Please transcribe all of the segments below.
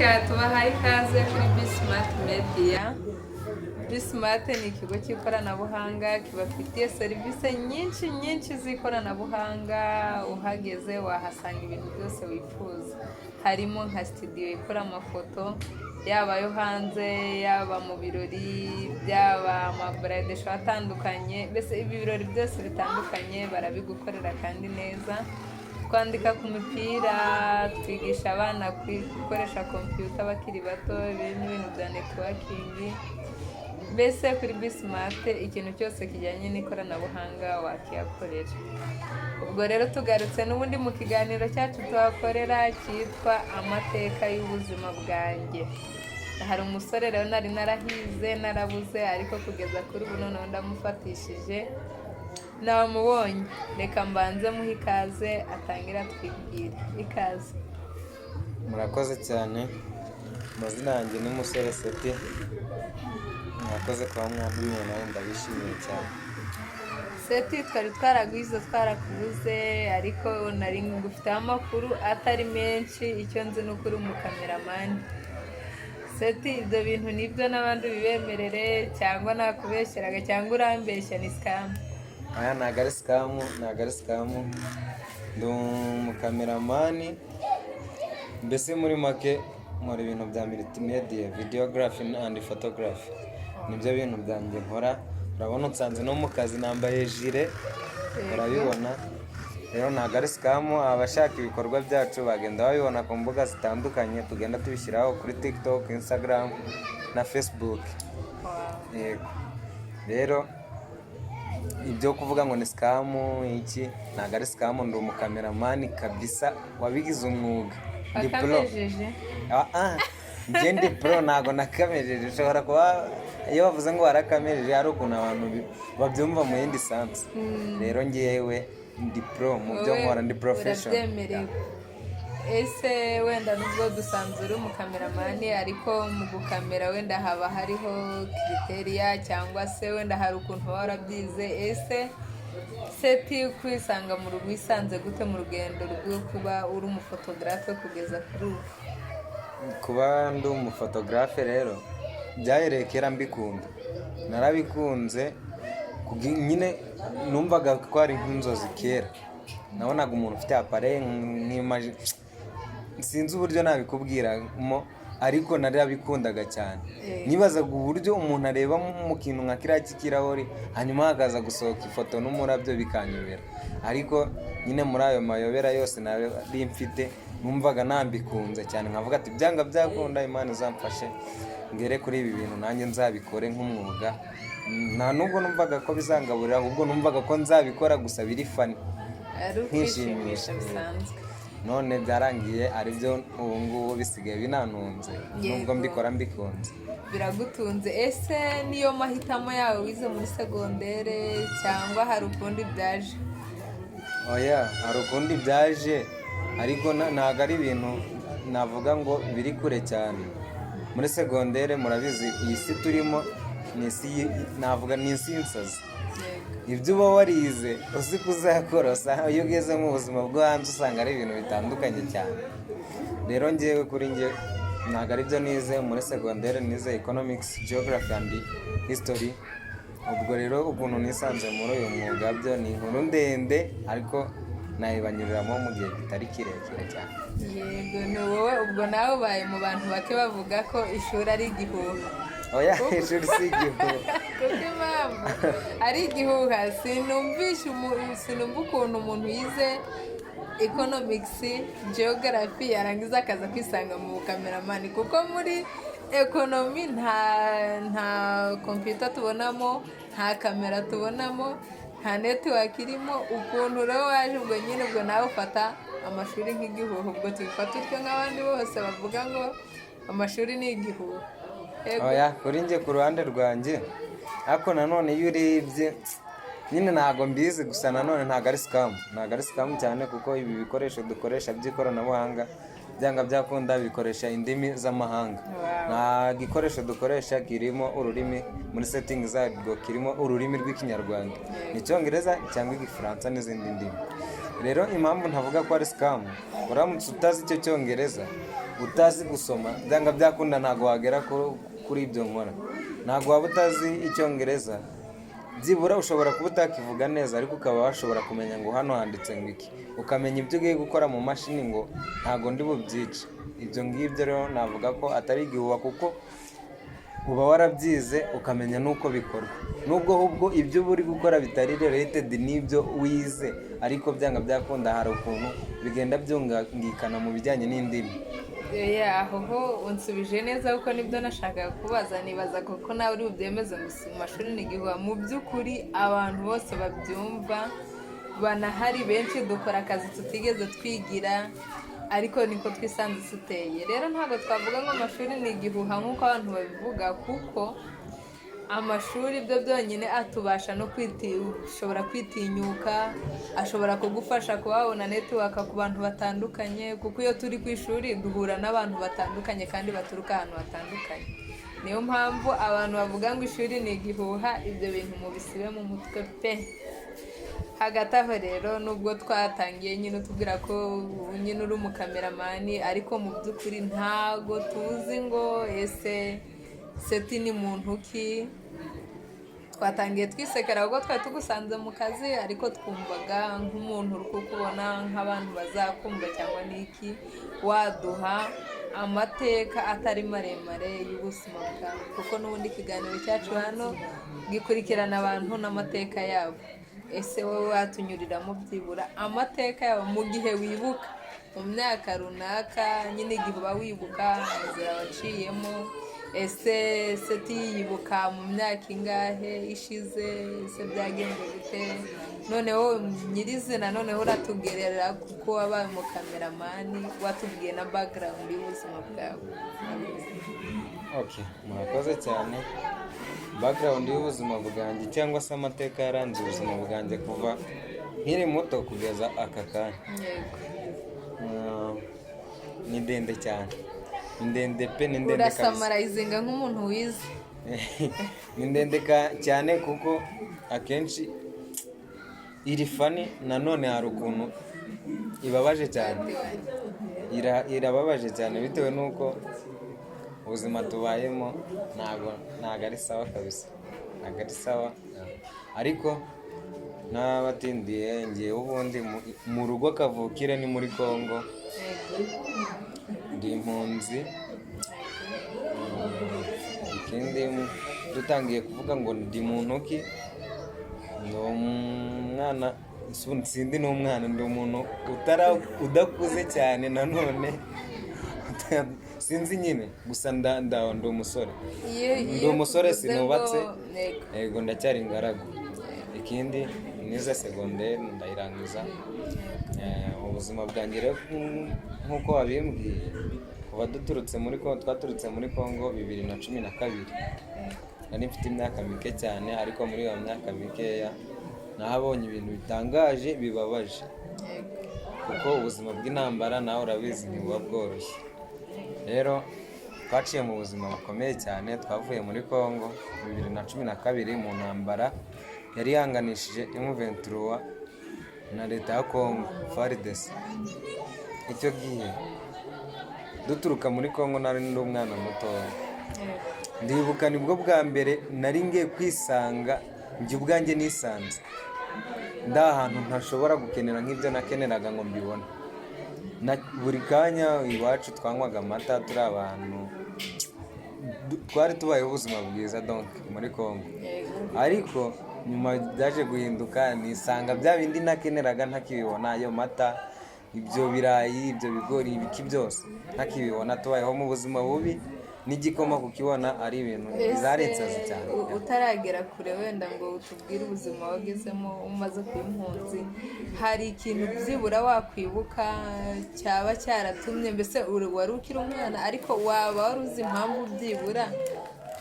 reka tubahaye ikaze kuri Bismart Media. Bismart ni ikigo cy'ikoranabuhanga kibafitiye serivisi nyinshi z'ikoranabuhanga. Uhageze wahasanga ibintu byose wifuza, harimo nka studio ikora amafoto yaba yo hanze yaba mu birori, byaba amabride show atandukanye, mbese ibi birori byose bitandukanye barabigukorera kandi neza. Kwandika ku mipira, twigisha abana gukoresha computer bakiri bato, ibintu bya networking. Mbese kuri Bismart ikintu cyose kijyanye n'ikoranabuhanga wakiyakorera. Ubwo rero tugarutse n'ubundi mu kiganiro cyacu tuhakorera cyitwa amateka y'ubuzima bwanjye. Hari umusore rero nari narahize narabuze, ariko kugeza kuri ubu noneho ndamufatishije namubonye. Reka mbanze muhe ikaze atangira twibwire. Ikaze. Murakoze cyane. Amazina yanjye ni Musore Seti. Murakoze kuba mwantumiye, nawe ndabishimiye cyane. Seti, twari twarakubuze, ariko nari ngufiteho amakuru atari menshi. Icyo nzi ni ukuri umukameramani. Seti, ibyo bintu nibyo n'abandi bibemerere cyangwa nakubeshyeraga cyangwa urambeshya ni scam? Aya ntabwo ari scam, ndi umukameramani. Mbese muri make nkora ibintu bya multimedia, videography and photography. Nibyo bintu byanjye nkora. Urabona nsanze no mu kazi nambaye jire, urabibona. Rero ntabwo ari scam. Abashaka ibikorwa byacu bagenda babibona ku mbuga zitandukanye, tugenda tubishyiraho kuri TikTok, Instagram na Facebook. Yego. Rero ibyo kuvuga ngo ni scam iki, ntabwo ari scam. Ndi umukameramani kabisa wabigize umwuga. Ndi pro. Ndi pro, ntabwo nakamejeje. Ushobora kuba iyo bavuze ngo warakamejeje hari ukuntu abantu babyumva mu yindi sansi. Rero ngewe ndi pro mu byo nkora, ndi professional. Ese wenda nubwo dusanzwe uri umukameramani, ariko mu gukamera wenda haba hariho kriteriya cyangwa se wenda hari ukuntu waba warabyize. Ese Seti, kwisanga mu rugo wisanze gute mu rugendo rwo kuba uri umufotogarafe kugeza kuri ubu? Kuba ndi umufotogarafe rero byahereye kera mbikunda. Narabikunze nyine, numvaga ko ari nk'inzozi kera. Nabonaga umuntu ufite appareil nk'imaje, sinzi uburyo nabikubwiramo, ariko narabikundaga cyane. Nibazaga uburyo umuntu areba mu kintu nka kiriya cy'ikirahuri hanyuma hakaza gusohoka ifoto n'umurabyo bikanyobera. Ariko nyine muri ayo mayobera yose nari mfite, numvaga nambikunze cyane. Nkavuga ati byanga byakunda, Imana izamfashe ngere kuri ibi bintu nanjye nzabikore nk'umwuga. Nta nubwo numvaga ko bizangaburira, ahubwo numvaga ko nzabikora gusa biri fani, nkishimisha bisanzwe. None byarangiye ari byo ubu ngubu bisigaye binanunze, nubwo mbikora mbikunze. Biragutunze. Ese niyo mahitamo yawe wize muri segondere cyangwa hari ukundi byaje? Oya, hari ukundi byaje, ariko ntabwo ari ibintu navuga ngo biri kure cyane. Muri segondere murabizi iyi si turimo ni isi, navuga ni isi y'insazi. Ibyo uba warize uzi kuzakora, iyo ugeze mu buzima bwo hanze usanga ari ibintu bitandukanye cyane. Rero ngewe kuri nge ntabwo ari byo nize muri segondere. Nize economics, geography and history. Ubwo rero ukuntu nisanze muri uyu mwuga byo ni inkuru ndende, ariko nayibanyuriramo mu gihe kitari kirekire cyane. Yego, ni wowe ubwo nawe ubaye mu bantu bake bavuga ko ishuri ari igihuha. Oya, ishuri si igihuha. Kuko impamvu ari igihuha, sinumva ukuntu umuntu yize economics, geography yarangiza akaza kwisanga mu bukameramani. Kuko muri economy nta computer tubonamo, nta kamera tubonamo, nta network irimo. Ukuntu rero waje ubwo nyine, ubwo nawe ufata amashuri nk'igihuha. Ubwo tubifata utyo nk'abandi bose bavuga ngo amashuri ni igihuha. Oya, kuri njye ku ruhande rwanjye, ariko nanone iyo urebye nyine ntabwo mbizi, gusa nanone ntabwo ari scam cyane, kuko ibi bikoresho dukoresha by'ikoranabuhanga byanga byakunda bikoresha indimi z'amahanga. Nta gikoresho dukoresha kirimo ururimi muri setting zarwo, kirimo ururimi rw'ikinyarwanda, icyongereza cyangwa igifaransa n'izindi ndimi. Rero impamvu ntavuga ko ari scam, uramutse utazi icyo cyongereza utazi gusoma byanga byakunda ntabwo wagera kuri ibyo nkora. Ntabwo waba utazi icyongereza, byibura ushobora kuba utakivuga neza ariko ukaba washobora kumenya ngo hano handitse ngo iki, ukamenya ibyo ugiye gukora mu mashini ngo ntabwo ndi bubyice. Ibyo ngibyo rero navuga ko atari igihuha kuko uba warabyize ukamenya n'uko bikorwa, nubwo ahubwo ibyo uba uri gukora bitari related n'ibyo wize, ariko byanga byakunda hari ukuntu bigenda byungikana mu bijyanye n'indimi. aho ho unsubije neza kuko nibyo nashakaga kubaza, nibaza kuko nawe uri bubyemeze mu mashuri ni igihuha. Mu by'ukuri abantu bose babyumva, banahari benshi dukora akazi tutigeze twigira ariko niko twisanze duteye. Rero ntabwo twavuga ngo amashuri ni igihuha nk'uko abantu babivuga, kuko amashuri byo byonyine atubasha no ushobora kwitinyuka, ashobora kugufasha kuba wabona netiwaka ku bantu batandukanye, kuko iyo turi ku ishuri duhura n'abantu batandukanye kandi baturuka ahantu hatandukanye. Niyo mpamvu abantu bavuga ngo ishuri ni igihuha, ibyo bintu mubisibe mu mutwe pe. Hagati aho rero nubwo twatangiye nyine tubwira ko nyine uri umukameramani, ariko mu by'ukuri ntago tuzi ngo ese Seti ni muntu ki. Twatangiye twisekera kuko twari tugusanze mu kazi, ariko twumvaga nk'umuntu uri kukubona nk'abantu bazakumva cyangwa n'iki, waduha amateka atari maremare y'ubuzima bwawe, kuko n'ubundi ikiganiro cyacu hano gikurikirana abantu n'amateka yabo. Ese wowe watunyuriramo byibura amateka yabo mu gihe wibuka, mu myaka runaka nyine igihe uba wibuka inzira waciyemo. Ese Seti yibuka mu myaka ingahe ishize, ese byagenze gute? Noneho nyirizina noneho uratubwirira kuko wabaye umukameramani, watubwiye na background y'ubuzima bwawe. Okay, murakoze cyane. Background y'ubuzima bwanjye cyangwa se amateka yaranze ubuzima bwanjye kuva nkiri muto kugeza aka kanya ni ndende cyane, ndende pe, ni ndende kabisa. Urasamarayizinga nk'umuntu wize. Ni ndende cyane kuko akenshi iri fani, nanone hari ukuntu ibabaje cyane, irababaje cyane bitewe n'uko ubuzima tubayemo ntabwo ari sawa kabisa, ntabwo ari sawa. Ariko n'abatindiye ngiye ubundi mu rugo kavukire ni muri Kongo, ndi impunzi. Ikindi dutangiye kuvuga ngo ndi muntu ki, ni umwana, sindi n'umwana, ndi umuntu udakuze cyane nanone sinzi nyine, gusa ndi umusore. Ndi umusore sinubatse, yego ndacyari ingaragu. Ikindi nize segonderi ndayirangiza. Ubuzima bwanjye rero nk'uko wabimbwiye, kuva twaturutse muri Kongo 2012, nari mfite imyaka mike cyane, ariko muri iyo myaka mikeya nahabonye ibintu bitangaje bibabaje, kuko ubuzima bw'intambara nawe urabizi ntibuba bworoshye. Rero twaciye mu buzima bukomeye cyane. Twavuye muri Kongo 2012 mu ntambara yari yanganishije M23 na leta ya Kongo FARDC. Icyo gihe duturuka muri Kongo nari ndi umwana mutoya, ndibuka nibwo bwa mbere nari ngiye kwisanga njye ubwanjye nisanze ndi ahantu ntashobora gukenera nk'ibyo nakeneraga ngo mbibone. Buri kanya iwacu twanywaga amata, turi abantu twari tubayeho ubuzima bwiza donc muri Kongo. Ariko nyuma byaje guhinduka, nisanga bya bindi nakeneraga ntakibibona, ayo mata, ibyo birayi, ibyo bigori, ibiki byose ntakibibona. Tubayeho mu buzima bubi, n'igikoma kukibona ari ibintu bizarensaze cyane. Utaragera kure wenda ngo utubwire ubuzima wagezemo umaze kuba impunzi, hari ikintu byibura wakwibuka cyaba cyaratumye, mbese wari ukiri umwana ariko waba wari uzi impamvu byibura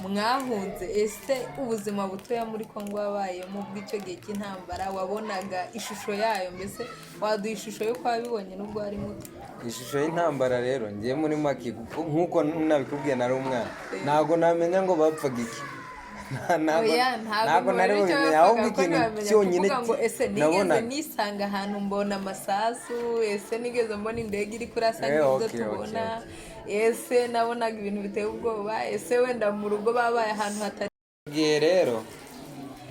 mwahunze? Ese ubuzima butoya muri Kongo wabayemo bw'icyo gihe cy'intambara, wabonaga ishusho yayo? Mbese waduha ishusho yo kwabibonye nubwo ari muto. Ishusho y'intambara rero ngiye muri make, nk'uko nabikubwiye nari umwana, ntabwo namenya ngo bapfaga iki. Ntabwo nari bubimenye, ahubwo ikintu cyonyine nabonaga, nisanga ahantu mbona amasasu, ese nigeze mbona indege iri kurasa n'ibyo tubona, ese nabonaga ibintu biteye ubwoba, ese wenda mu rugo babaye ahantu hatari igihe rero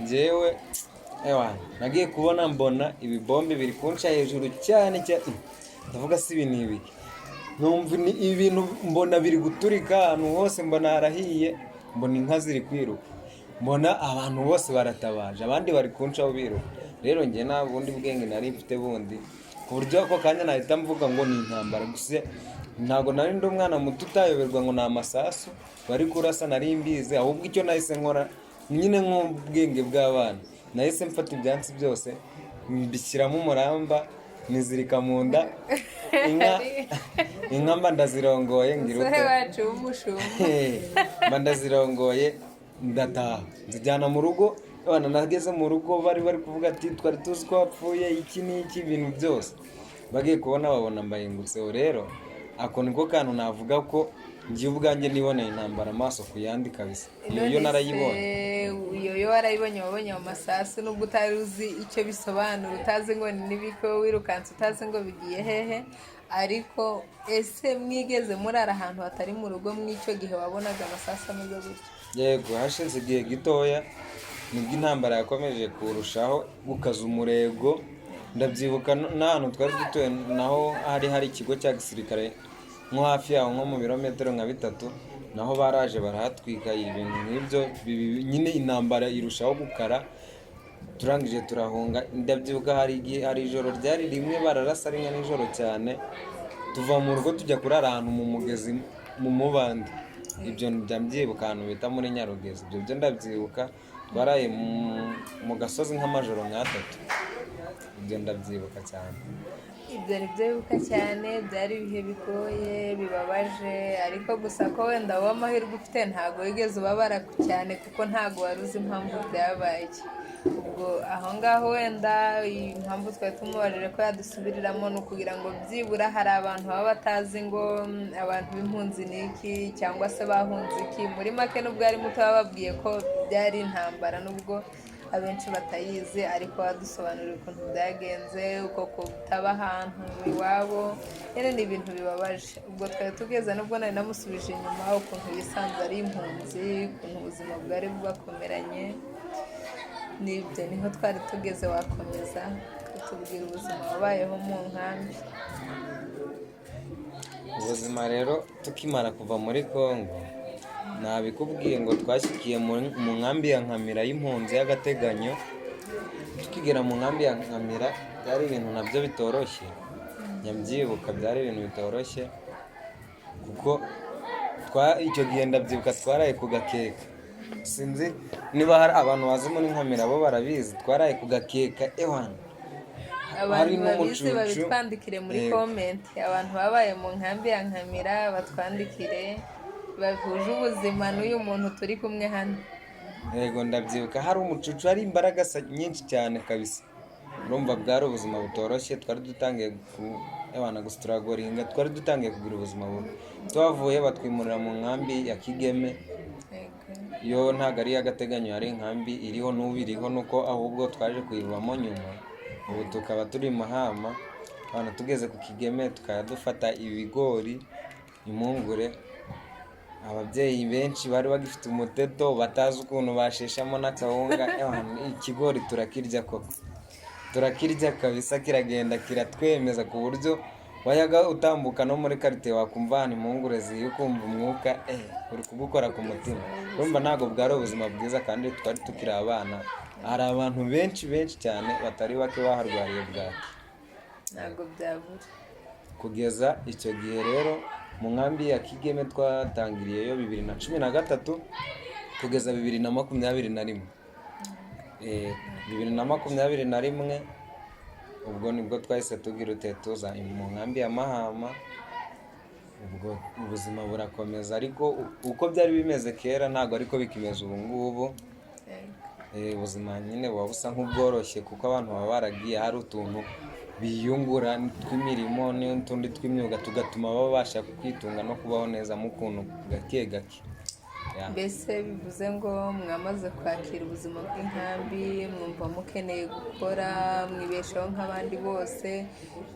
njyewe nagiye kubona mbona ibibombe biri kunca hejuru cyane cyane, ndavuga si ibi ni ibiki, numva ni ibintu mbona biri guturika ahantu hose, mbona harahiye, mbona inka ziri kwiruka, mbona abantu bose baratabaje, abandi bari kuncaho biruka. Rero njye nta bundi bwenge nari mfite bundi, ku buryo ako kanya nahita mvuga ngo ni intambara. Gusa ntabwo nari ndi umwana muto utayoberwa ngo ni amasasu bari kurasa, nari mbizi. Ahubwo icyo nahise nkora nyine nk'ubwenge bw'abana, nahise mfata ibyansi byose mbishyiramo umuramba, nizirika mu nda, inka mba ndazirongoye ngira umusore wacu w'umushumba mba ndazirongoye ndataha nzijyana mu rugo. Abana nageze mu rugo bari kuvuga ati twari tuzi ko wapfuye iki n'iki, ibintu byose bagiye kubona babona mbayingutseho. Rero ako niko kantu navuga ko njye ubwanjye niboneye intambara amaso ku yandi kabisa. Iyo narayibonye. Iyo warayibonye, wabonye mu masasu nubwo utari uzi icyo bisobanura, utazi ngo ni n'ibiko, wirukanse utazi ngo bigiye hehe. Ariko ese mwigeze murara ahantu hatari mu rugo mw'icyo gihe wabonaga amasasu ameze gutya? Yego, hashize igihe gitoya nibwo intambara yakomeje kurushaho gukaza umurego. Ndabyibuka n'ahantu twari dutuye naho hari ikigo cya gisirikare nko hafi yaho, nko mu birometero nka 3, naho baraje barahatwika ibintu nk'ibyo. Nyine intambara irushaho gukara, turangije turahunga. Ndabyibuka hari ijoro ryari rimwe bararasa rimwe nijoro cyane, tuva mu rugo tujya kurara ahantu mu mugezi mu mubande. Ibyo ndabyibuka ahantu bita muri Nyarugezi. Ibyo byo ndabyibuka, twaraye mu gasozi nk'amajoro nka 3. Ibyo ndabyibuka cyane. Ibyo ni byo bibuka cyane, byari ibihe bigoye bibabaje, ariko gusa ko wenda wowe amahirwe ufite ntabwo wigeze ubabara cyane, kuko ntabwo wari uzi impamvu byabaye. Ubwo aho ngaho wenda impamvu twari tumubajije ko yadusubiriramo ni ukugira ngo byibura hari abantu baba batazi ngo abantu b'impunzi ni iki cyangwa se bahunze iki. Muri make nubwo ari muto bababwiye ko byari intambara, nubwo abenshi batayizi, ariko badusobanurira ukuntu byagenze, uko kutaba ahantu iwabo. Nyine ni ibintu bibabaje. Ubwo twari tugeze, nubwo nari namusubije inyuma, ukuntu yisanze ari impunzi, ukuntu ubuzima bwari bwakomeranye. Nibyo niho twari tugeze. Wakomeza kutubwira ubuzima wabayeho mu nkambi? Ubuzima rero tukimara kuva muri Congo, nabikubwiye ngo twashyikiye mu nkambi ya Nkamira y'impunzi y'agateganyo. Tukigera mu nkambi ya Nkamira byari ibintu nabyo bitoroshye, nyabyibuka byari ibintu bitoroshye, kuko icyo gihe ndabyibuka twaraye ku gakeka. Sinzi niba hari abantu bazi muri Nkamira bo barabizi, twaraye ku gakeka. Abantu babizi babitwandikire muri comment. Abantu babaye mu nkambi ya Nkamira batwandikire, bahuje ubuzima n'uyu muntu turi kumwe hano. Yego, ndabyibuka hari umucucu, hari imbaraga nyinshi cyane kabisa. Urumva bwari ubuzima butoroshye, twari dutangiye gusituragoringa, twari dutangiye kugira ubuzima bubi. Twavuye batwimurira mu nkambi ya Kigeme. Yo ntabwo ari iy'agateganyo, hari inkambi iriho n'ubu iriho, nuko ahubwo twaje kuyivamo nyuma. Ubu tukaba turi Mahama. Abantu tugeze ku Kigeme tukaba dufata ibigori, impungure. Ababyeyi benshi bari bagifite umuteto, batazi ukuntu basheshamo n'akawunga. Ikigori turakirya koko, turakirya kabisa, kiragenda kiratwemeza ku buryo wayaga utambuka no muri karite wakumva ahantu impungure ziri, ukumva umwuka uri kugukora ku mutima. Urumva ntabwo bwari ubuzima bwiza, kandi twari tukiri abana. Hari abantu benshi cyane batari bake baharwariye bwaki. Ntabwo byabura. Kugeza icyo gihe rero mu nkambi ya Kigeme twatangiriyeyo 2013 kugeza 2021. 2021 ubwo nibwo twahise tugira tuza mu nkambi ya Mahama. Ubwo ubuzima burakomeza, ariko uko byari bimeze kera ntabwo ariko bikimeze ubu ngubu. Ubuzima nyine buba busa nk'ubworoshye, kuko abantu baba baragiye, hari utuntu biyungura tw'imirimo n'utundi tw'imyuga tugatuma babasha kwitunga no kubaho neza mu kuntu gake gake. Yeah. mbese bivuze ngo mwamaze kwakira ubuzima bw'inkambi, mwumva mukeneye gukora, mwibeshaho nk'abandi bose.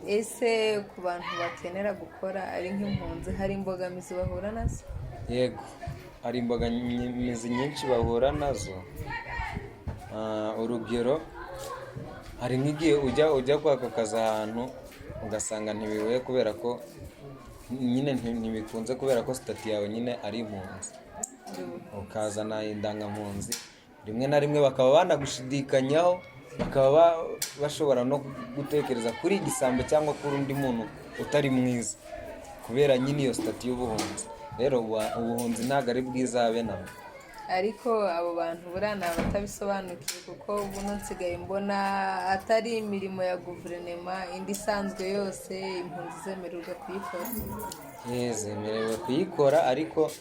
Ese ku bantu bakenera gukora ari nk'impunzi, hari imbogamizi bahura nazo? Yego, hari imbogamizi nyinshi bahura nazo. Urugero, hari nk'igihe ujya kwaka akazi ahantu ugasanga ntibihuye kubera ko nyine ntibikunze kubera ko sitati yawe nyine ari impunzi, ukazana indangampunzi, rimwe na rimwe bakaba banagushidikanyaho, bakaba bashobora no gutekereza kuri igisambo cyangwa kuri undi muntu utari mwiza kubera nyine iyo sitati y'ubuhunzi. Rero ubuhunzi ntabwo ari bwiza habe na mba. Ariko abo bantu buriya ni abatabisobanukiwe, kuko ubu nsigaye mbona atari imirimo ya guverinoma indi isanzwe yose impunzi zemererwa kuyikora. Zemerewe kuyikora ariko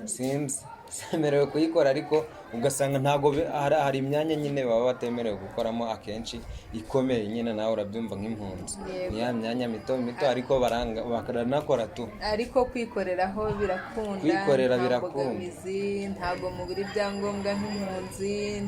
sinzi, zemerewe kuyikora ariko ugasanga ntabwo hari imyanya nyine baba batemerewe gukoramo akenshi ikomeye, nyine nawe urabyumva nk'impunzi. Ni ya myanya mito mito ariko baranakora tu. Ariko kwikoreraho birakunda, Kwikorera nta birakunda. mbogamizi, ntabwo mubura ibyangombwa nk'impunzi,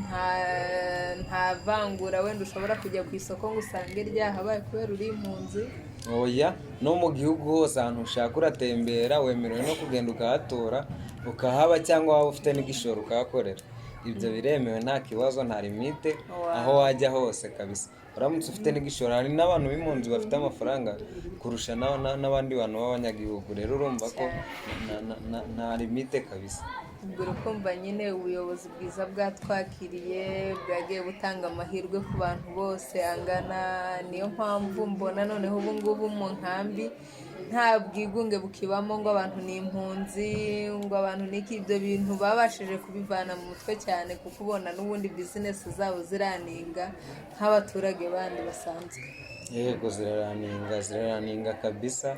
nta vangura wenda ushobora kujya ku isoko ngo usange ryahabaye kubera uri impunzi. Oya, no mu gihugu hose ahantu ushaka uratembera, wemerewe no kugenda ukahatora ukahaba, cyangwa waba ufite n'igishoro ukahakorera. Ibyo biremewe nta kibazo, nta limite. Aho wajya hose kabisa uramutse ufite n'igishoro. Hari n'abantu b'impunzi bafite amafaranga kurusha n'abandi bantu b'abanyagihugu. Rero urumva ko nta limite kabisa. Ubwo urukumva nyine ubuyobozi bwiza bwatwakiriye bwagiye butanga amahirwe ku bantu bose angana. Niyo mpamvu mbona noneho ubu ngubu mu nkambi nta bwigunge bukibamo ngo abantu ni impunzi, ngo abantu niki. Ibyo bintu babashije kubivana mu mutwe cyane, kuko ubona n'ubundi bizinesi zabo ziraninga nk'abaturage bandi basanzwe. Yego, ziraraninga kabisa,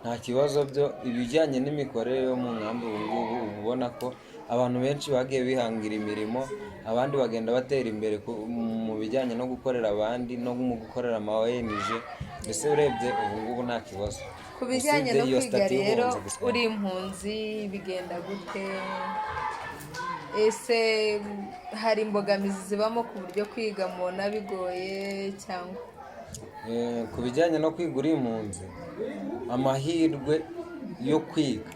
nta kibazo byo. Ibijyanye n'imikorere yo mu nkambi ubu ngubu uba ubona ko abantu benshi bagiye bihangira imirimo, abandi bagenda batera imbere mu bijyanye no gukorera abandi no mu gukorera ama ONG. Mbese urebye ubu ngubu nta kibazo. Ku bijyanye no kwiga rero, uri impunzi bigenda gute? Ese hari imbogamizi zibamo ku buryo kwiga mubona bigoye cyangwa? Ku bijyanye no kwiga uri impunzi, amahirwe yo kwiga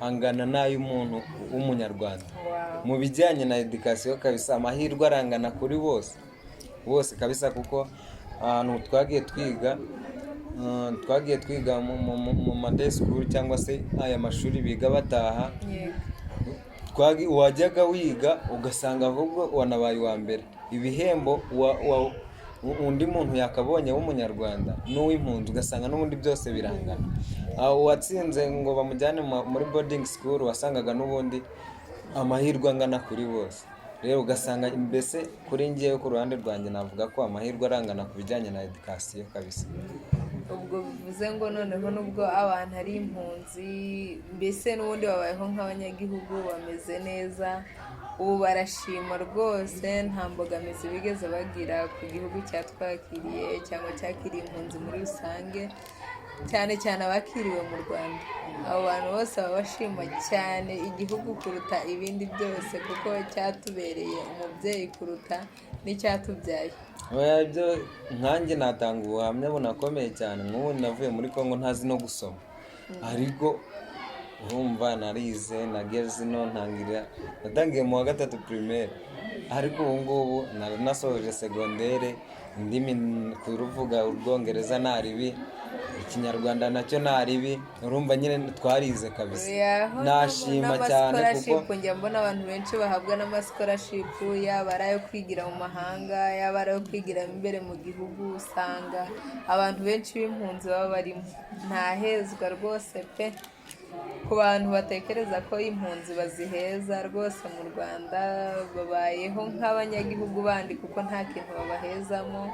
angana n'ay'umuntu w'umunyarwanda. Mu bijyanye na edikasiyo kabisa, amahirwe arangana kuri bose kabisa, kuko ahantu twagiye twiga mu Monday school cyangwa se aya mashuri biga bataha, wajyaga wiga ugasanga ahubwo wanabaye uwa mbere. Ibihembo undi muntu yakabonye w'umunyarwanda n'uw'impunzi ugasanga n'ubundi byose birangana. Uwatsinze ngo bamujyane muri boarding school wasangaga n'ubundi amahirwe angana kuri bose. Rero ugasanga mbese kuri njyewe ku ruhande rwanjye navuga ko amahirwe arangana ku bijyanye na edikasiyo kabisa. Ubwo bivuze ngo noneho nubwo abantu ari impunzi, mbese n'ubundi babayeho nk'abanyagihugu, bameze neza, ubu barashima rwose, nta mbogamizi bigeze bagira ku gihugu cyatwakiriye cyangwa cyakiriye impunzi muri rusange, cyane cyane abakiriwe mu Rwanda. Abo bantu bose baba bashima cyane igihugu kuruta ibindi byose, kuko cyatubereye umubyeyi kuruta n'icyatubyaye. Ibyo nkanjye natanga ubuhamya bunakomeye cyane. Nk'ubu navuye muri Congo ntazi no gusoma, ariko urumva narize, nageze ino natangiye mu wa 3 primaire, ariko ubu ngubu nasoje segondere, indimi kuruvuga Ubwongereza naribi, Ikinyarwanda nacyo naribi. Urumva nyine twarize kabisa. Nashima cyane kuko njya mbona abantu benshi bahabwa n'amascholarship, yaba ari ayo kwigira mu mahanga, yaba ari ayo kwigira imbere mu gihugu. Usanga abantu benshi b'impunzi baba barimo, ntahezwa rwose pe. Ku bantu batekereza ko impunzi baziheza, rwose mu Rwanda babayeho nk'abanyagihugu bandi, kuko nta kintu babahezamo.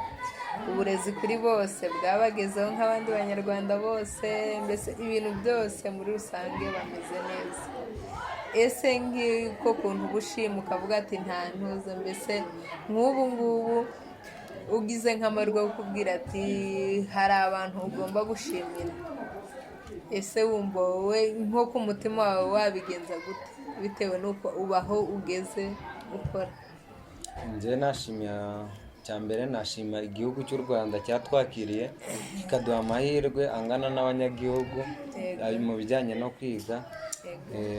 Uburezi kuri bose bwabagezeho nk'abandi banyarwanda bose, mbese ibintu byose muri rusange bameze neza. Ese nk'iko kuntu ubushima ukavuga ati nta ntuza, mbese nk'ubu ngubu ugize nk'amahirwe yo kukubwira ati hari abantu ugomba gushimira, ese wumva wowe nko ku mutima wawe wabigenza gute bitewe n'uko ubaho ugeze ukora? njye nashimira cya mbere nashima igihugu cy'u Rwanda cyatwakiriye kikaduha amahirwe angana n'abanyagihugu mu bijyanye no kwiga,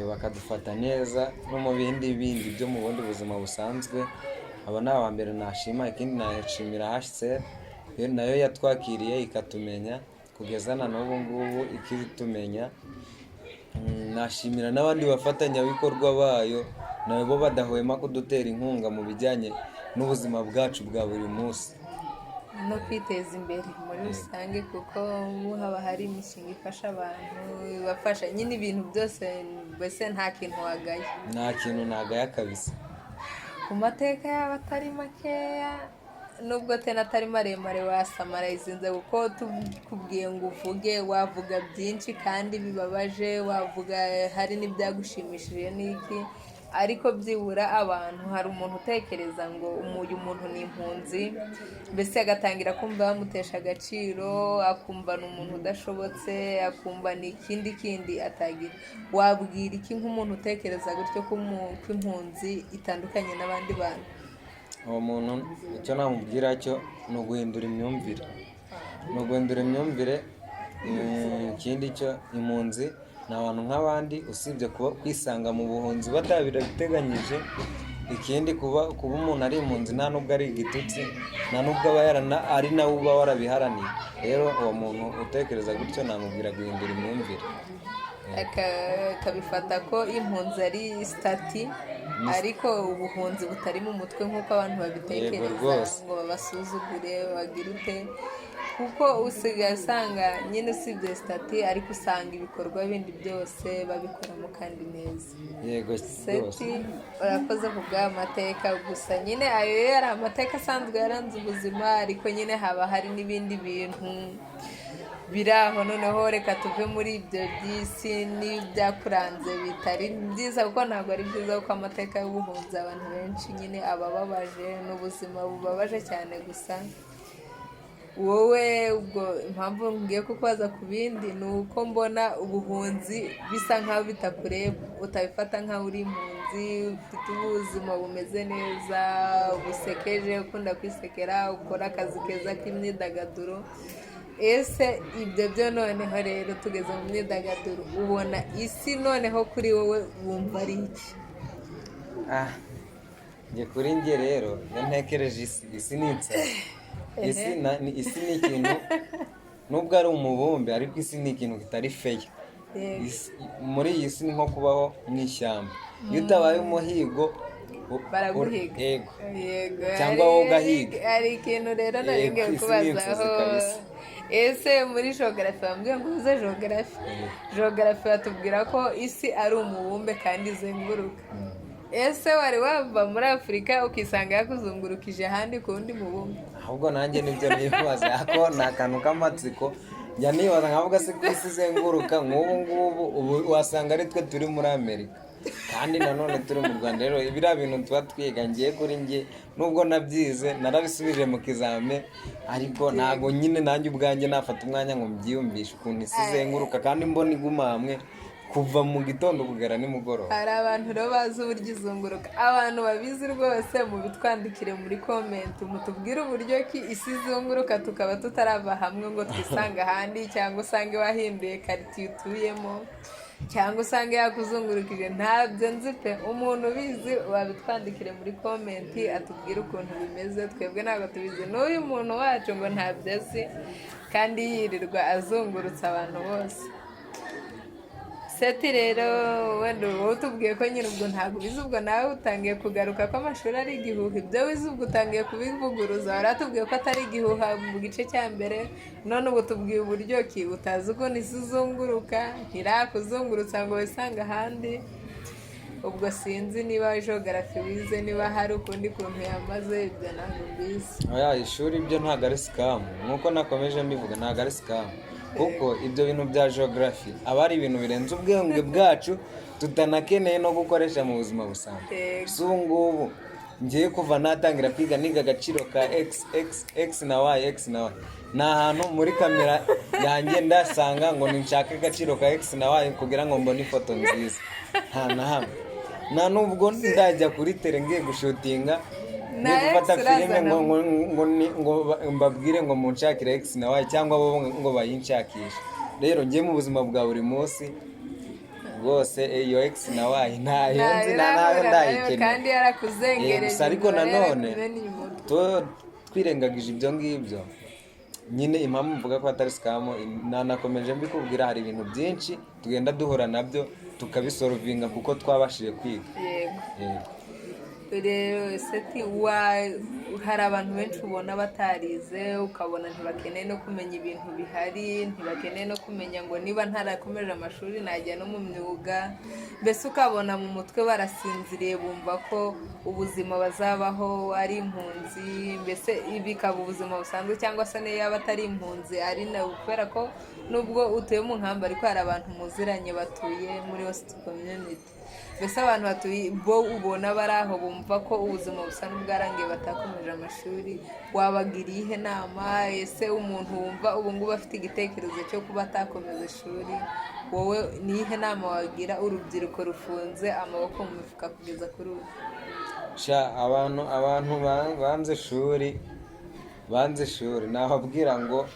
bakadufata neza no mu bindi byo mu bundi buzima busanzwe. aba ni aba mbere nashima. ikindi nashimira HCR nayo yatwakiriye ikatumenya kugeza na n'ubu ngubu ikitumenya. nashimira n'abandi bafatanyabikorwa bayo nabo badahwema kudutera inkunga mu bijyanye n'ubuzima bwacu bwa buri munsi no kwiteza imbere muri rusange, kuko haba hari imishinga ifasha abantu, ibafasha nyine ibintu byose, mbese nta kintu wagaye. nta kintu nagaya kabisa. ku mateka yaba atari makeya nubwo tena atari maremare wasamara izinze, kuko tukubwiye ngo uvuge wavuga byinshi kandi bibabaje, wavuga hari n'ibyagushimishije n'iki, ariko byibura abantu hari umuntu utekereza ngo uyu muntu ni impunzi, mbese agatangira kumva bamutesha agaciro, akumva ni umuntu udashobotse, akumva ni ikindi atagira. wabwira iki nk'umuntu utekereza gutyo ko impunzi itandukanye n'abandi bantu? uwo muntu icyo namubwira cyo ni uguhindura imyumvire, ikindi cyo impunzi ni abantu nk'abandi, usibye kuba kwisanga mu buhunzi batabirabiteganyije. ikindi kuba umuntu ari impunzi nta nubwo ari igitutsi, nta nubwo aba ari nawe uba warabiharaniye. rero uwo muntu utekereza gutyo namubwira guhindura imyumvire, akabifata ko impunzi ari sitati, ariko ubuhunzi butari mu mutwe nk'uko abantu babitekereza, ngo babasuzugure bagire ute, kuko usigaye usanga nyine usibye sitati, ariko usanga ibikorwa bindi byose babikoramo kandi neza. yego Seti urakoze ku bw'aya mateka, gusa nyine ayo yari amateka asanzwe yaranze ubuzima, ariko nyine haba hari n'ibindi bintu biri aho. noneho reka tuve muri ibyo by'isi n'ibyakuranze bitari byiza, kuko ntabwo ari byiza, kuko amateka y'ubuhunzi abantu benshi nyine abababaje, n'ubuzima bubabaje cyane. gusa wowe ubwo impamvu ngiye kukubaza ku bindi ni uko mbona ubuhunzi bisa nkaho bitakureba, utabifata nkaho uri impunzi, ufite ubuzima bumeze neza, busekeje, ukunda kwisekera, ukora akazi keza k'imyidagaduro. ese ibyo byo noneho rero tugeze mu myidagaduro, ubona isi noneho kuri wowe wumva ari iki? njye kuri njye rero iyo ntekereje isi ni inzara. isi ni ikintu nubwo ari umubumbe, ariko isi ni ikintu kitari feya. muri iyi si ni nko kubaho mu ishyamba, iyo utabaye umuhigo baraguhiga. yego cyangwa wowe ugahiga. hari ikintu rero nari ngiye kubazaho. ese muri geography bambwiye ngo uze geography batubwira ko isi ari umubumbe kandi izenguruka. ese wari wava muri Afurika ukisanga yakuzungurukije ahandi ku wundi mubumbe? ahubwo nanjye nibyo nibaza, ako ni akantu k'amatsiko njya nibaza nkavuga se ko isi izenguruka nk'ubu ngubu, ubu wasanga ari twe turi muri Amerika kandi nanone turi mu Rwanda. rero biriya bintu tuba twiga, ngiye kuri njye nubwo nabyize narabisubije mu kizame, ariko ntabwo nyine nanjye ubwanjye nafata umwanya ngo mbyiyumvishe ukuntu isi izenguruka kandi mbona iguma hamwe kuva mu gitondo kugera nimugoroba. hari abantu rero bazi uburyo izunguruka, abantu babizi rwose mubitwandikire muri komenti, mutubwire uburyo ki isi izunguruka tukaba tutarava hamwe ngo twisange ahandi, cyangwa usange wahinduye quartier utuyemo, cyangwa usange yakuzungurukije. ntabyo nzi pe, umuntu ubizi wabitwandikire muri komenti atubwire ukuntu bimeze, twebwe ntabwo tubizi. n'uyu muntu wacu ngo ntabyo azi kandi yirirwa azungurutsa abantu bose. Seti rero wenda wowe utubwiye ko nyine ubwo ntabwo ubizi, ubwo nawe utangiye kugaruka ko amashuri ari igihuha. ibyo wize ubwo utangiye kubivuguruza, wari watubwiye ko atari igihuha mu gice cya mbere, none ubu tubwiye uburyo ki utazi ukuntu isi izunguruka, ntirakuzungurutsa ngo wisange ahandi. ubwo sinzi niba geography wize, niba hari ukundi kuntu yamaze, ibyo ntabwo mbizi. ishuri byo ntabwo ari scam, nk'uko nakomeje mbivuga, ntabwo ari scam, kuko ibyo bintu bya geography aba ari ibintu birenze ubwenge bwacu tutanakeneye no gukoresha mu buzima busanzwe. si ubu ngubu ngiye kuva natangira kwiga niga agaciro ka x na y ni ahantu muri kamera yanjye ndasanga ngo nshake agaciro ka x na y kugira ngo mbone ifoto nziza, nta na hamwe. nta nubwo ndajya kuri tele ngiye gushutinga ni gufata filime ngo mbabwire ngo munshakire x na y cyangwa bo ngo bayinshakishe. Rero ngiye mu buzima bwa buri munsi rwose iyo x na y ntayo nzi nawe ndayikeneye kandi yarakuzengereje. gusa ariko nanone twirengagije ibyo ngibyo nyine impamvu mvuga ko atari scam, nanakomeje mbikubwira hari ibintu byinshi tugenda duhura nabyo tukabisorovinga kuko twabashije kwiga. Yego. Rero seti hari abantu benshi ubona batarize, ukabona ntibakeneye no kumenya ibintu bihari, ntibakeneye no kumenya ngo niba ntarakomeje amashuri najya no mu myuga, mbese ukabona mu mutwe barasinziriye bumva ko ubuzima bazabaho ari impunzi, mbese bikaba ubuzima busanzwe cyangwa se niyo yaba atari impunzi ari nawe, kubera ko nubwo utuye mu nkambi ariko hari abantu muziranye batuye muri host community. Mbese abantu batuye bo ubona bari aho bumva ko ubuzima busa n'ubwarangiye batakomeje amashuri, wabagiriye ihe nama? Ese umuntu wumva ubu ngubu afite igitekerezo cyo kuba atakomeza ishuri, wowe ni ihe nama wagira urubyiruko rufunze amaboko mu mifuka kugeza kuri ubu? abantu banze ishuri nababwira ngo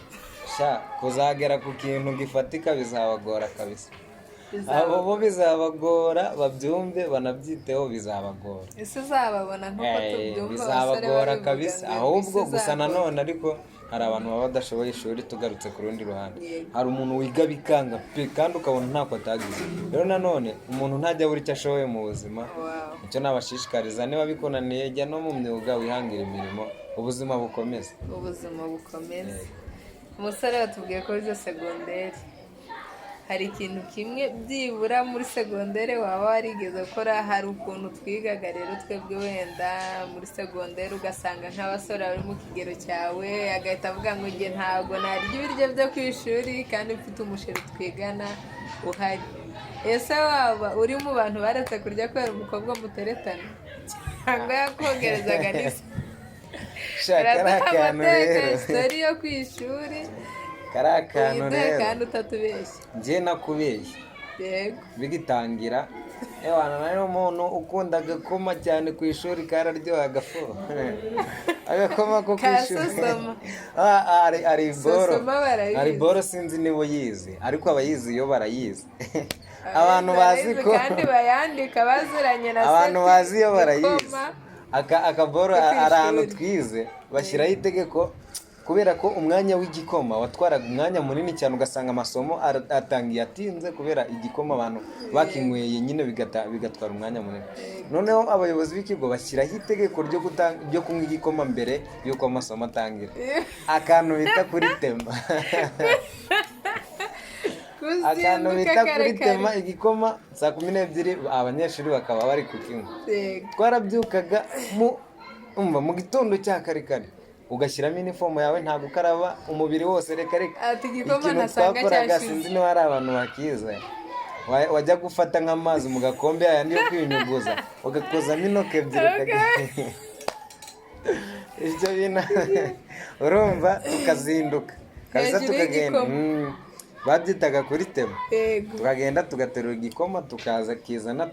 kuzagera ku kintu gifatika bizabagora kabisa. abo bo bizabagora babyumve banabyiteho, bizabagora. Ese uzababona nk'uko tubyumva bizabagora kabisa, ahubwo gusa nanone ariko hari abantu baba badashoboye ishuri. Tugarutse ku rundi ruhande, hari umuntu wiga bikanga pe kandi ukabona ntako atagize. Rero nanone umuntu ntajya buri icyo ashoboye mu buzima. Icyo nabashishikariza, niba bikunaniye jya no mu myuga wihangira imirimo, ubuzima bukomeze. Umusore watubwiye ko wize segonderi, hari ikintu kimwe byibura muri segonderi waba warigeze gukora? Hari ukuntu twigaga rero twebwe wenda muri segonderi ugasanga nk'abasore bari mu kigero cyawe agahita avuga ngo njye ntabwo narya ibiryo byo ku ishuri kandi mfite umusheri twigana uhari. Ese waba uri mu bantu baretse kurya kubera umukobwa muteretana cyangwa yakogerezaga n'isi? Sitori yo ku ishuri kari akantu rero kandi utatubeshya. njye nakubeshya bigitangira nari umuntu ukunda agakoma cyane ku ishuri, kararyoha agafo agakoma ko ku ishuri. Ari boro sinzi niba uyizi, ariko abayizi iyo barayizi abantu bazi ko kandi bayandika baziranye na abantu bazi iyo barayizi. Akaboro ari ahantu twize bashyiraho itegeko, kubera ko umwanya w'igikoma watwaraga umwanya munini cyane, ugasanga amasomo atangiye atinze kubera igikoma abantu bakinyweye nyine bigatwara umwanya munini. Noneho abayobozi b'ikigo bashyiraho itegeko ryo kunywa igikoma mbere y'uko amasomo atangira, akantu bita kuri tema akantu bita kuri tema igikoma saa 12 abanyeshuri bakaba bari kukinywa. Twarabyukaga mu gitondo cya kare kare ugashyiramo inifomo yawe, nta gukaraba umubiri wose, reka ikintu twakoraga sinzi niba hari abantu bakize, wajya gufata nk'amazi mu gakombe ayandi yo kwinyuguza ugakozamo intoki ebyiri ibyo bintu urumva tukazinduka kabisa tukagenda. Babyitaga kuri tema, tukagenda tugaterura igikoma tukaza kizana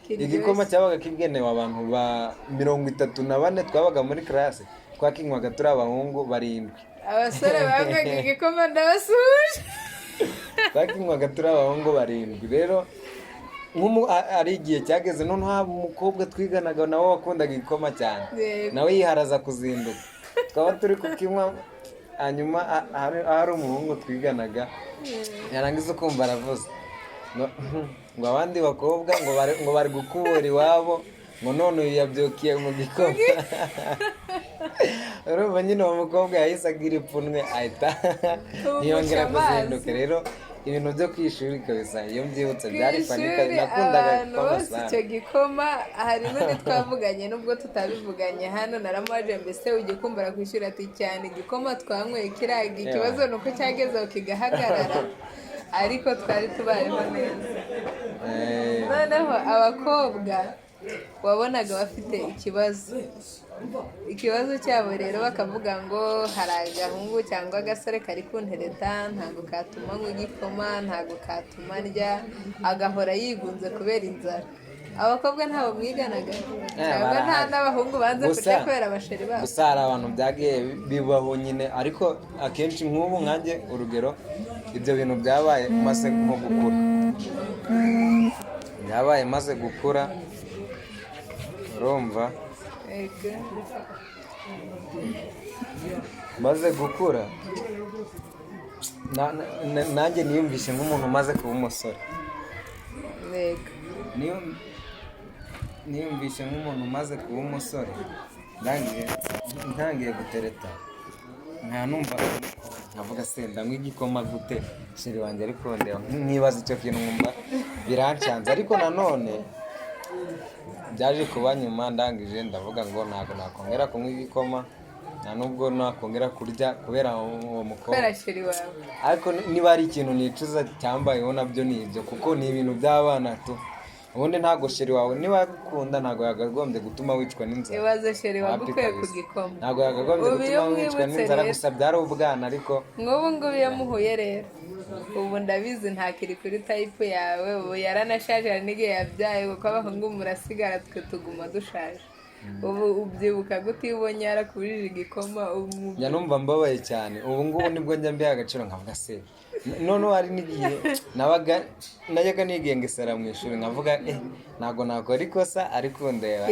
igikoma cyabaga kigenewe abantu ba 34 twabaga muri classe, twakinywaga turi abahungu 7. Abasore banywaga igikoma ndabasuje, twakinywaga turi abahungu 7. Rero ari igihe cyageze none haba umukobwa twiganaga nawe wakundaga igikoma cyane, nawe yiharaza kuzinduka, twaba turi kukinywa. Hanyuma hari umuhungu twiganaga yarangiza ukumva aravuze ngo abandi bakobwa ngo bari gukubura iwabo, ngo none uyu yabyukiye mu gikoma. Urumva nyine uwo mukobwa yahise agira ipfunwe ahita yongera kuzinduka. Rero ibintu byo kwishuri kabisa iyo mbyibutse byari panika, nakundaga kwamasa icyo gikoma. Hari n'undi twavuganye nubwo tutabivuganye hano, naramubaje mbese ugikumbura kwishuri ati cyane igikoma twanyweye kiraga, ikibazo nuko cyagezeho kigahagarara, ariko twari tubayeho neza. Noneho abakobwa wabonaga bafite ikibazo cyabo rero bakavuga ngo hari agahungu cyangwa agasore kari kuntereta ntabwo katuma ngo igikoma ntabwo katuma ndya agahora yigunze kubera inzara. Abakobwa ntabwo mwiganaga cyangwa nta n'abahungu banze kurya kubera abasheri babo? Gusa hari abantu byagiye bibaho nyine, ariko akenshi nk'ubu nkanjye urugero ibyo bintu byabaye maze nko gukura, byabaye maze gukura urumva, maze gukura nanjye niyumvishe nk'umuntu umaze kuba umusore, niyumvishe nk'umuntu umaze kuba umusore ntangiye gutereta nkanumva nkavuga se ndanywa igikoma gute sheri wanjye, ariko ndeba nkibaza icyo kintu nkumva birancanze, ariko nanone byaje kuba nyuma ndangije ndavuga ngo ntabwo nakongera kunywa igikoma nta nubwo nakongera kurya kubera uwo mukobwa, kubera sheri wawe. ariko niba ari ikintu nicuza cyambayeho nabyo ni ibyo, kuko ni ibintu by'abana tu. Ubundi ntabwo sheri wawe niba agukunda ntabwo yagagombye gutuma wicwa n'inzara. Ibaze sheri wagukuye ku gikoma, ntabwo yagagombye gutuma wicwa n'inzara, gusa byari ubwana. Ariko nk'ubu ngubu iyo muhuye rero, ubu ndabizi ntakiri kuri tayipu yawe, ubu yaranashaje hari n'igihe yabyaye, kuko abahungu murasigara twe tuguma dushaje. Ubu ubyibuka gute iyo ubonye yarakubujije igikoma? njya numva mbabaye cyane. Ubu ngubu nibwo njya mbiha agaciro nkavuga se noneho hari n'igihe najyaga nigengesera mu ishuri nkavuga ntabwo nakora ikosa, ariko ndeba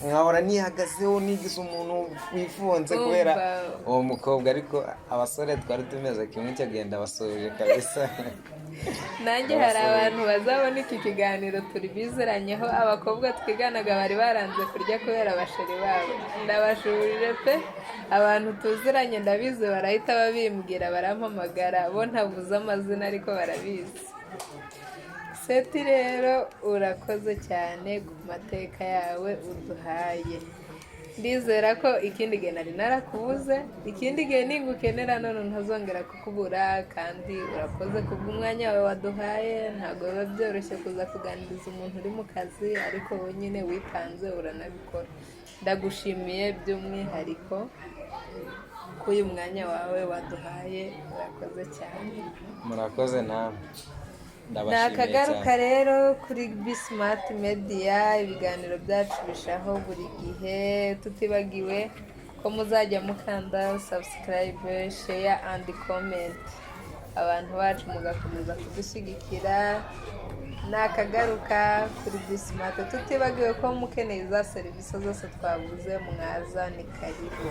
nkahora nihagazeho nigize umuntu wifunze kubera uwo mukobwa, ariko abasore twari tumeze kimwe cyagenda basoje kabisa. Nanjye hari abantu bazabona iki kiganiro turi bizeranyeho, abakobwa twiganaga bari baranze kurya kubera abasheri babo. Ndabashurije pe, abantu tuziranye ndabizi barahita babimbwira, barampamagara, bo ntavuze amazina ariko barabizi. Seti rero urakoze cyane ku mateka yawe uduhaye. Ndizera ko ikindi gihe nari narakubuze, ikindi gihe ningukenera none ntazongera kukubura, kandi urakoze kubw'umwanya wawe waduhaye. Ntabwo biba byoroshye kuza kuganiriza umuntu uri mu kazi, ariko wowe nyine witanze uranabikora. Ndagushimiye by'umwihariko ko uyu mwanya wawe waduhaye, urakoze cyane. Murakoze namwe. Nakagaruka rero kuri Bismart Media, ibiganiro byacu bishaho buri gihe, tutibagiwe ko muzajya mukanda subscribe, share and comment, abantu bacu mugakomeza kudushyigikira. Nakagaruka kuri Bismart, tutibagiwe ko mukeneye za serivisi zose twavuze mwaza, ni karibu.